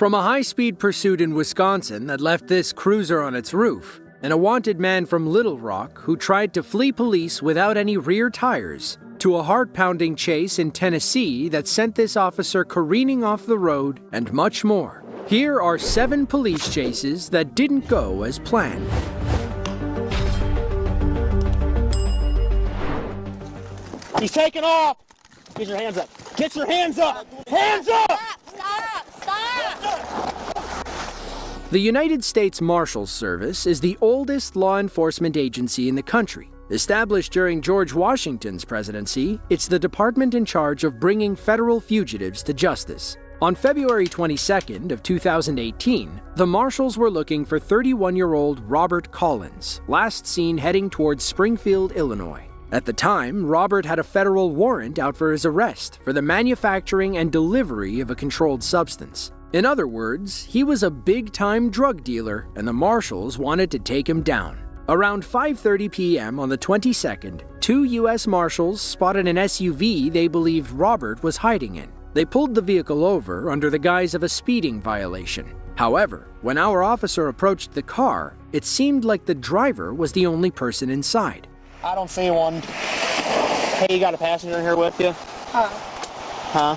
From a high-speed pursuit in Wisconsin that left this cruiser on its roof, and a wanted man from Little Rock who tried to flee police without any rear tires, to a heart-pounding chase in Tennessee that sent this officer careening off the road, and much more. Here are 7 police chases that didn't go as planned. He's taking off! Get your hands up! Get your hands up! Hands up! Stop! The United States Marshals Service is the oldest law enforcement agency in the country. Established during George Washington's presidency, it's the department in charge of bringing federal fugitives to justice. On February 22nd of 2018, the Marshals were looking for 31-year-old Robert Collins, last seen heading towards Springfield, Illinois. At the time, Robert had a federal warrant out for his arrest for the manufacturing and delivery of a controlled substance. In other words, he was a big-time drug dealer, and the Marshals wanted to take him down. Around 5:30 p.m. on the 22nd, 2 U.S. Marshals spotted an SUV they believed Robert was hiding in. They pulled the vehicle over under the guise of a speeding violation. However, when our officer approached the car, it seemed like the driver was the only person inside. I don't see one. Hey, you got a passenger in here with you? Huh?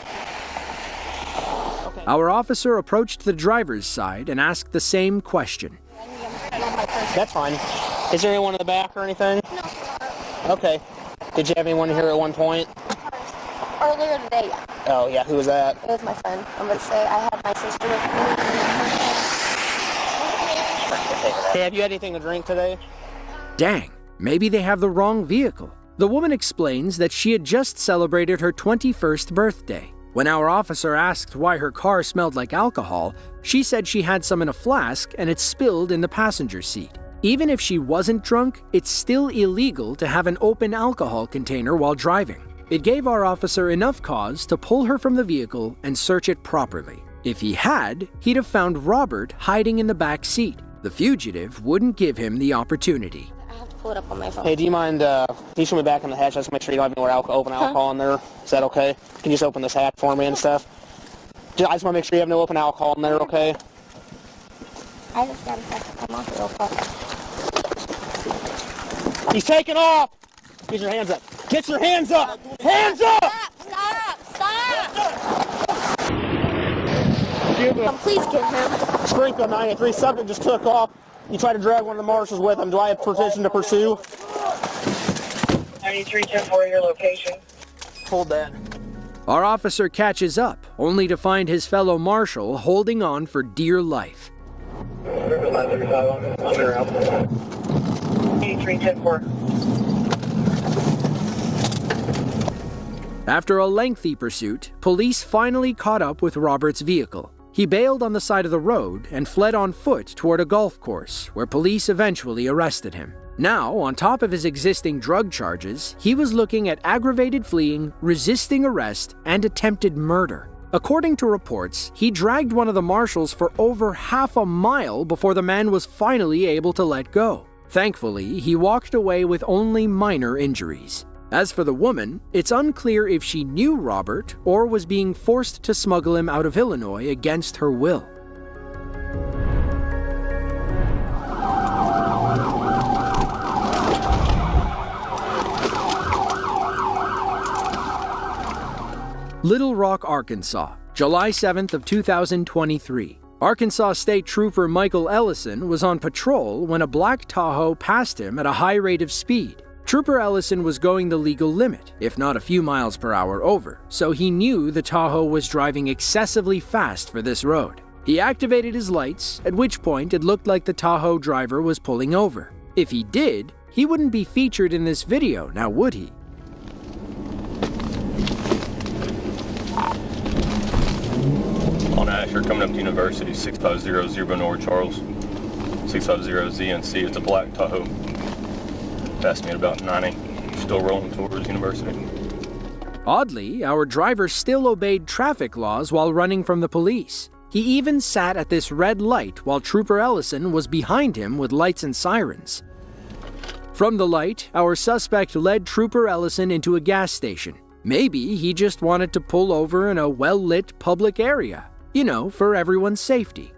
Okay. Our officer approached the driver's side and asked the same question. That's fine. Is there anyone in the back or anything? No. Okay. Did you have anyone here at one point? Earlier today, yeah. Oh, yeah. Who was that? It was my friend. I'm going to say I had my sister with me. Hey, have you had anything to drink today? Dang, maybe they have the wrong vehicle. The woman explains that she had just celebrated her 21st birthday. When our officer asked why her car smelled like alcohol, she said she had some in a flask and it spilled in the passenger seat. Even if she wasn't drunk, it's still illegal to have an open alcohol container while driving. It gave our officer enough cause to pull her from the vehicle and search it properly. If he had, he'd have found Robert hiding in the back seat. The fugitive wouldn't give him the opportunity. I have to pull it up on my phone. Hey, do you mind, can you show me back in the hatch? Just make sure you don't have anywhere open alcohol in there. Is that okay? Can you just open this hatch for me and stuff? I just want to make sure you have no open alcohol in there, okay? I just got to have to come off real quick. He's taking off! Get your hands up! Get your hands up! Hands up! Stop! Please get him. Springfield 93, subject just took off. You tried to drag one of the marshals with him. Do I have permission to pursue? 93-10-4, your location. Hold that. Our officer catches up, only to find his fellow marshal holding on for dear life. 83-10-4. After a lengthy pursuit, police finally caught up with Robert's vehicle. He bailed on the side of the road and fled on foot toward a golf course, where police eventually arrested him. Now, on top of his existing drug charges, he was looking at aggravated fleeing, resisting arrest, and attempted murder. According to reports, he dragged one of the marshals for over half a mile before the man was finally able to let go. Thankfully, he walked away with only minor injuries. As for the woman, it's unclear if she knew Robert or was being forced to smuggle him out of Illinois against her will. Little Rock, Arkansas, July 7th of 2023. Arkansas State Trooper Michael Ellison was on patrol when a black Tahoe passed him at a high rate of speed. Trooper Ellison was going the legal limit, if not a few miles per hour over, so he knew the Tahoe was driving excessively fast for this road. He activated his lights, at which point it looked like the Tahoe driver was pulling over. If he did, he wouldn't be featured in this video, now would he? On Asher, coming up to University, 6500 North Charles, 650 ZNC. It's a black Tahoe. Passed me at about 90, still rolling towards University. Oddly, our driver still obeyed traffic laws while running from the police. He even sat at this red light while Trooper Ellison was behind him with lights and sirens. From the light, our suspect led Trooper Ellison into a gas station. Maybe he just wanted to pull over in a well-lit public area. You know, for everyone's safety.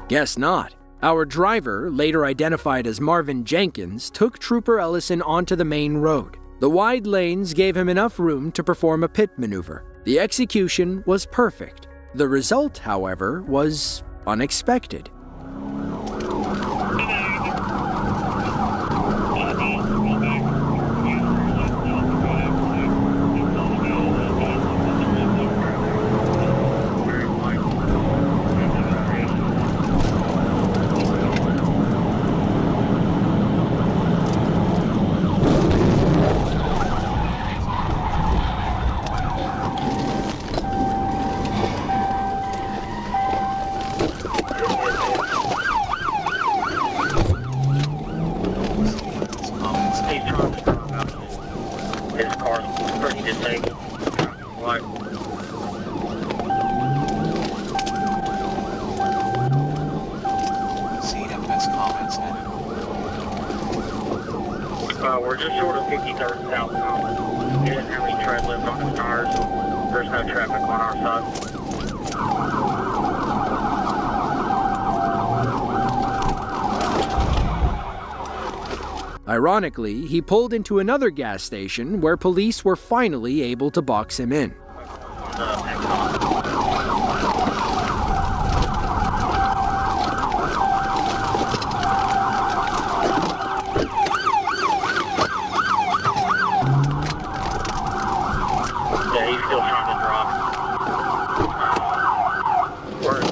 Guess not. Our driver, later identified as Marvin Jenkins, took Trooper Ellison onto the main road. The wide lanes gave him enough room to perform a pit maneuver. The execution was perfect. The result, however, was unexpected. His car's pretty disabled. Like, we're just short of 53rd South Common. He doesn't have any tread lift on his tires, so there's no traffic on our side. Ironically, he pulled into another gas station where police were finally able to box him in. Yeah, he's still trying to drive. We're at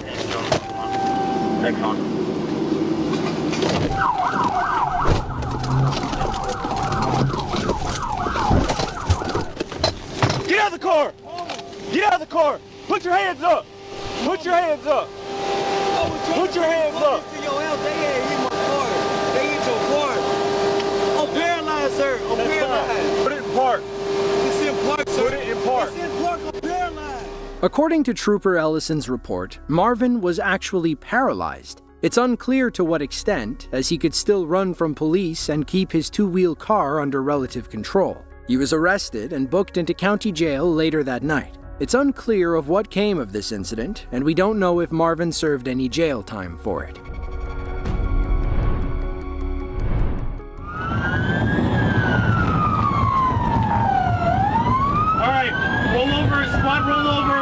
Exxon. Get out of the car! Get out of the car! Put your hands up! Put your hands up! Put your hands up! I'm paralyzed, sir. I'm paralyzed. Put it in park. It's in park, sir. Put it in park. It's in park. I'm paralyzed. According to Trooper Ellison's report, Marvin was actually paralyzed. It's unclear to what extent, as he could still run from police and keep his two-wheel car under relative control. He was arrested and booked into county jail later that night. It's unclear of what came of this incident, and we don't know if Marvin served any jail time for it.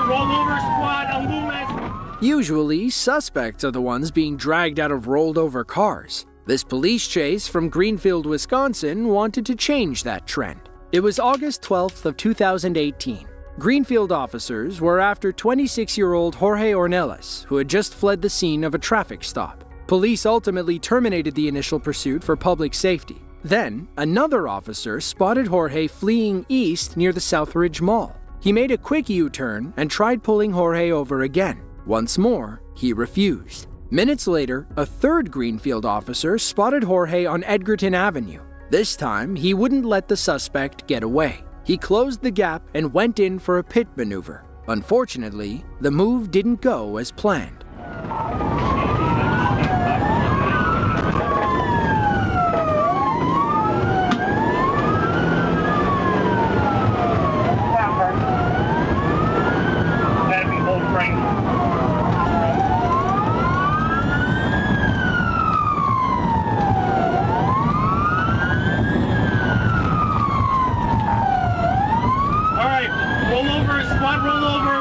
Rollover squad, Usually, suspects are the ones being dragged out of rolled-over cars. This police chase from Greenfield, Wisconsin wanted to change that trend. It was August 12th of 2018. Greenfield officers were after 26-year-old Jorge Ornelas, who had just fled the scene of a traffic stop. Police ultimately terminated the initial pursuit for public safety. Then, another officer spotted Jorge fleeing east near the Southridge Mall. He made a quick U-turn and tried pulling Jorge over again. Once more, he refused. Minutes later, a third Greenfield officer spotted Jorge on Edgerton Avenue. This time, he wouldn't let the suspect get away. He closed the gap and went in for a pit maneuver. Unfortunately, the move didn't go as planned.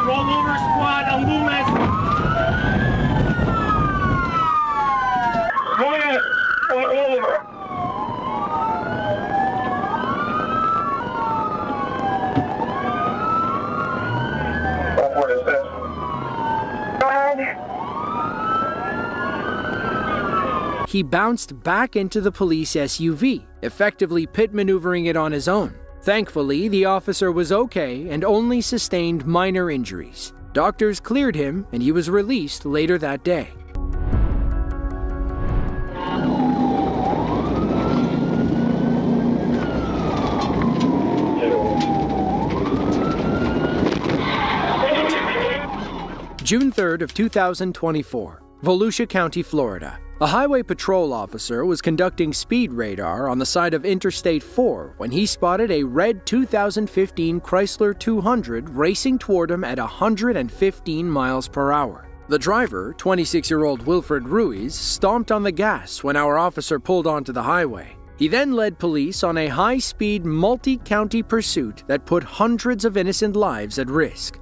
Rollover squad, on Loomis. Go ahead, roll over. What is this? Go ahead. He bounced back into the police SUV, effectively pit maneuvering it on his own. Thankfully, the officer was okay and only sustained minor injuries. Doctors cleared him and he was released later that day. June 3rd of 2024. Volusia County, Florida. A highway patrol officer was conducting speed radar on the side of Interstate 4 when he spotted a red 2015 Chrysler 200 racing toward him at 115 miles per hour. The driver, 26-year-old Wilfred Ruiz, stomped on the gas when our officer pulled onto the highway. He then led police on a high-speed, multi-county pursuit that put hundreds of innocent lives at risk.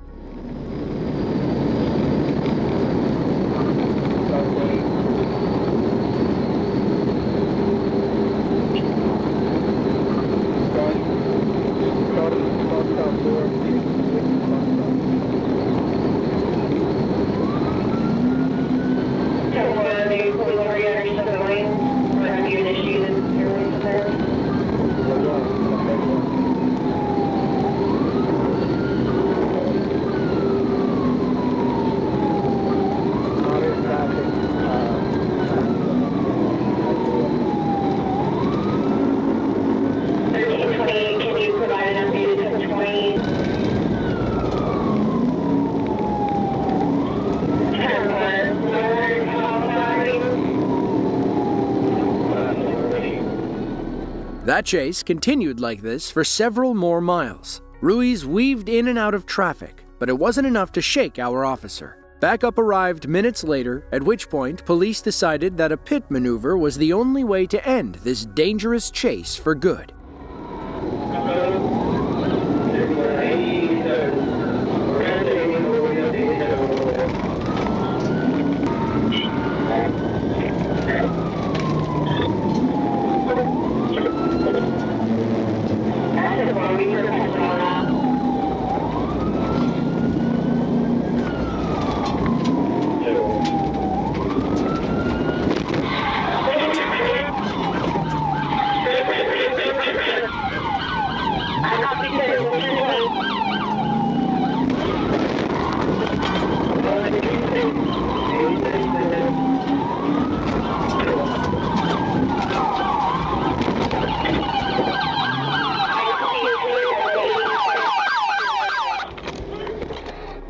That chase continued like this for several more miles. Ruiz weaved in and out of traffic, but it wasn't enough to shake our officer. Backup arrived minutes later, at which point police decided that a pit maneuver was the only way to end this dangerous chase for good.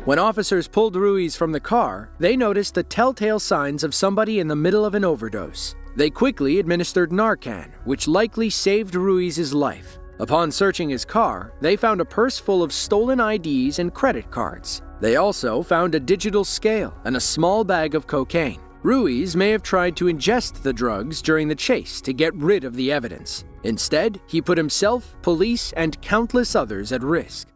When officers pulled Ruiz from the car, they noticed the telltale signs of somebody in the middle of an overdose. They quickly administered Narcan, which likely saved Ruiz's life. Upon searching his car, they found a purse full of stolen IDs and credit cards. They also found a digital scale and a small bag of cocaine. Ruiz may have tried to ingest the drugs during the chase to get rid of the evidence. Instead, he put himself, police, and countless others at risk.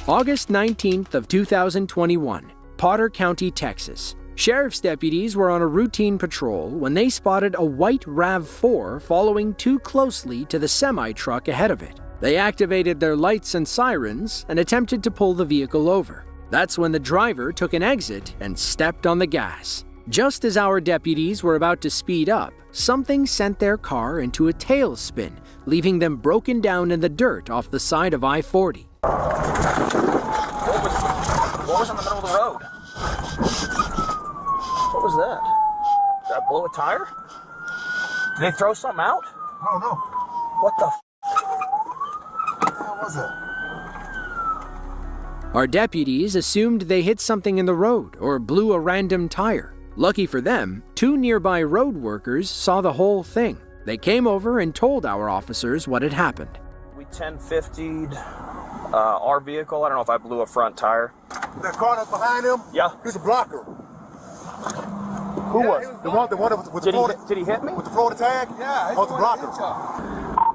August 19th of 2021, Potter County, Texas. Sheriff's deputies were on a routine patrol when they spotted a white RAV4 following too closely to the semi-truck ahead of it. They activated their lights and sirens and attempted to pull the vehicle over. That's when the driver took an exit and stepped on the gas. Just as our deputies were about to speed up, something sent their car into a tailspin, leaving them broken down in the dirt off the side of I-40. What was in the middle of the road? What was that? Did that blow a tire? Did they throw something out? I don't know. What the What was it? Our deputies assumed they hit something in the road or blew a random tire. Lucky for them, two nearby road workers saw the whole thing. They came over and told our officers what had happened. We 1050'd our vehicle. I don't know if I blew a front tire. That car that's behind him? Yeah. He's a blocker. Who was? The one with the Florida. Did he hit me? With the Florida tag? Yeah. Oh, the blocker.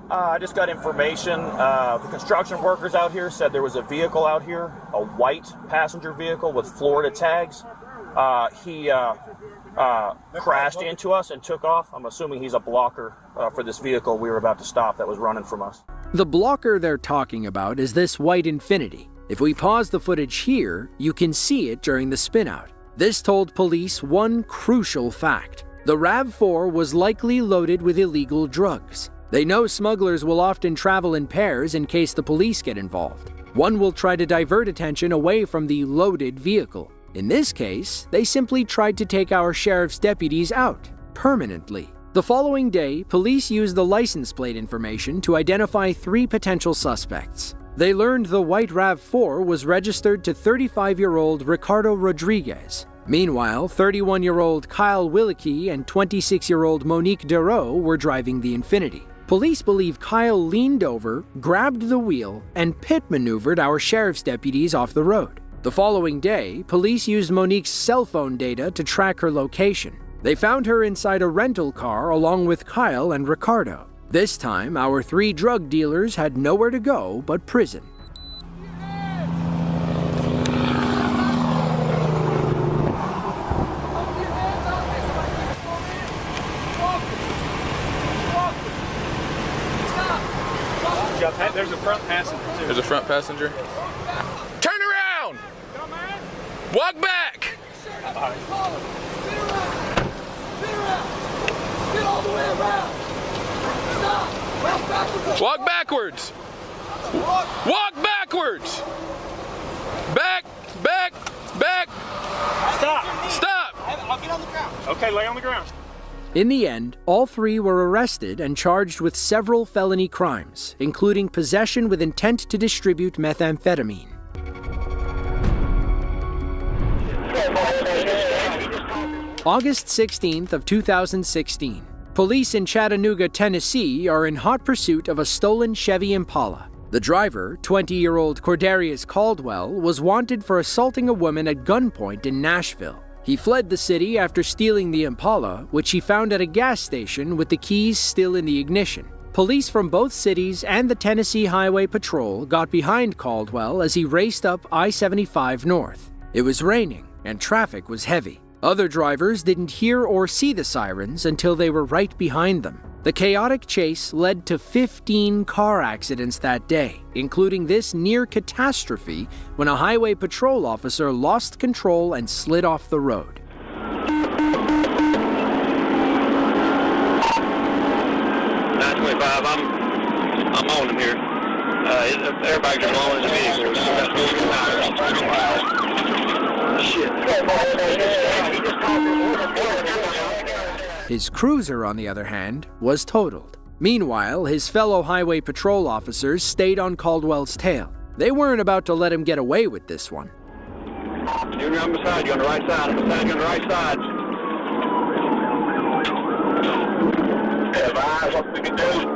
I just got information. The construction workers out here said there was a vehicle out here, a white passenger vehicle with Florida tags. He crashed into us and took off. I'm assuming he's a blocker for this vehicle we were about to stop that was running from us. The blocker they're talking about is this white Infiniti. If we pause the footage here, you can see it during the spin-out. This told police one crucial fact. The RAV4 was likely loaded with illegal drugs. They know smugglers will often travel in pairs in case the police get involved. One will try to divert attention away from the loaded vehicle. In this case, they simply tried to take our sheriff's deputies out, permanently. The following day, police used the license plate information to identify 3 potential suspects. They learned the white RAV4 was registered to 35-year-old Ricardo Rodriguez. Meanwhile, 31-year-old Kyle Willicke and 26-year-old Monique Darrow were driving the Infiniti. Police believe Kyle leaned over, grabbed the wheel, and pit maneuvered our sheriff's deputies off the road. The following day, police used Monique's cell phone data to track her location. They found her inside a rental car along with Kyle and Ricardo. This time, our 3 drug dealers had nowhere to go but prison. There's a front passenger, too. There's a front passenger. Turn around! Walk back! Get all the way around! Stop! Walk backwards! Walk backwards! Back! Back! Back! Stop! Stop! I'll get on the ground. Okay, lay on the ground. In the end, all 3 were arrested and charged with several felony crimes, including possession with intent to distribute methamphetamine. August 16th of 2016. Police in Chattanooga, Tennessee are in hot pursuit of a stolen Chevy Impala. The driver, 20-year-old Cordarius Caldwell, was wanted for assaulting a woman at gunpoint in Nashville. He fled the city after stealing the Impala, which he found at a gas station with the keys still in the ignition. Police from both cities and the Tennessee Highway Patrol got behind Caldwell as he raced up I-75 north. It was raining and traffic was heavy. Other drivers didn't hear or see the sirens until they were right behind them. The chaotic chase led to 15 car accidents that day, including this near catastrophe when a highway patrol officer lost control and slid off the road. 925, I'm on him here. Everybody's along in the vehicle. His cruiser, on the other hand, was totaled. Meanwhile, his fellow highway patrol officers stayed on Caldwell's tail. They weren't about to let him get away with this one. Junior, I'm beside you on the right side. I'm beside you on the right side. Have eyes, what we can do.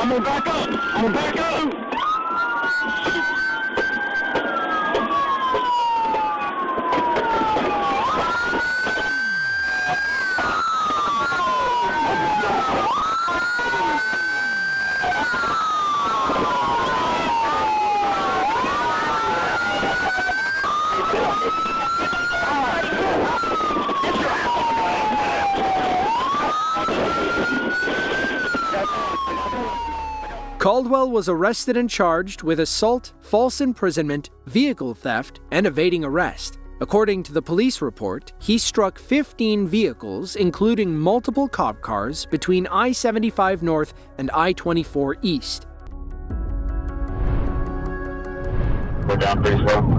I'm gonna back up. I'm gonna back up. Caldwell was arrested and charged with assault, false imprisonment, vehicle theft, and evading arrest. According to the police report, he struck 15 vehicles, including multiple cop cars, between I-75 North and I-24 East. We're down pretty slow.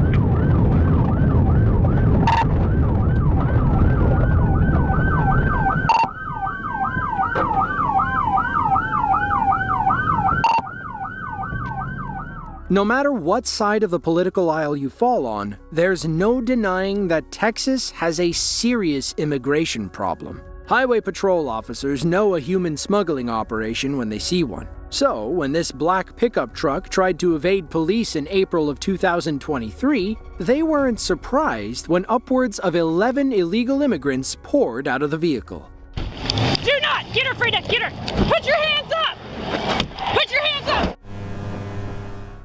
No matter what side of the political aisle you fall on, there's no denying that Texas has a serious immigration problem. Highway patrol officers know a human smuggling operation when they see one. So, when this black pickup truck tried to evade police in April of 2023, they weren't surprised when upwards of 11 illegal immigrants poured out of the vehicle. Do not! Get her, Frida! Get her! Put your hands up! Put your hands up!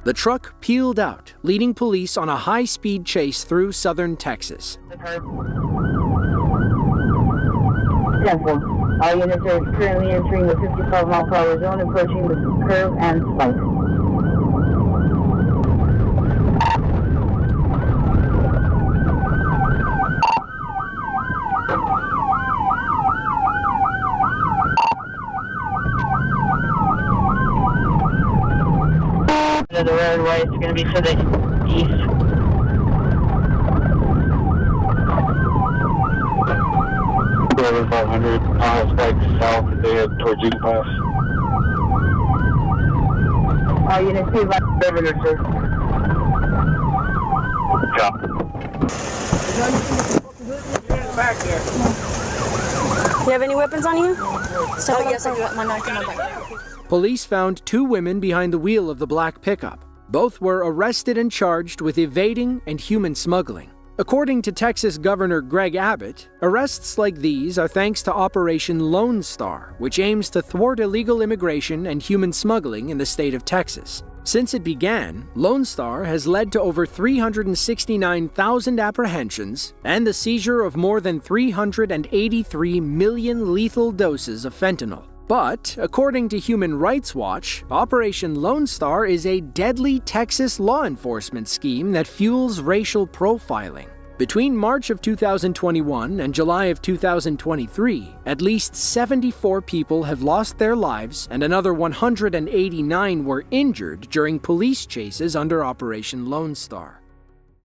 The truck peeled out, leading police on a high-speed chase through southern Texas. 10-4. All units are currently entering the 55-mile-per-hour zone, approaching the curve and spike. the roadway. It's going to be to the east. Over 500 miles back south as they head towards Eagle Pass. Unit 2, Governor, sir. Back there. You have any weapons on you? Oh, yes, I do. My knife in my bag. Police found 2 women behind the wheel of the black pickup. Both were arrested and charged with evading and human smuggling. According to Texas Governor Greg Abbott, arrests like these are thanks to Operation Lone Star, which aims to thwart illegal immigration and human smuggling in the state of Texas. Since it began, Lone Star has led to over 369,000 apprehensions and the seizure of more than 383 million lethal doses of fentanyl. But, according to Human Rights Watch, Operation Lone Star is a deadly Texas law enforcement scheme that fuels racial profiling. Between March of 2021 and July of 2023, at least 74 people have lost their lives and another 189 were injured during police chases under Operation Lone Star.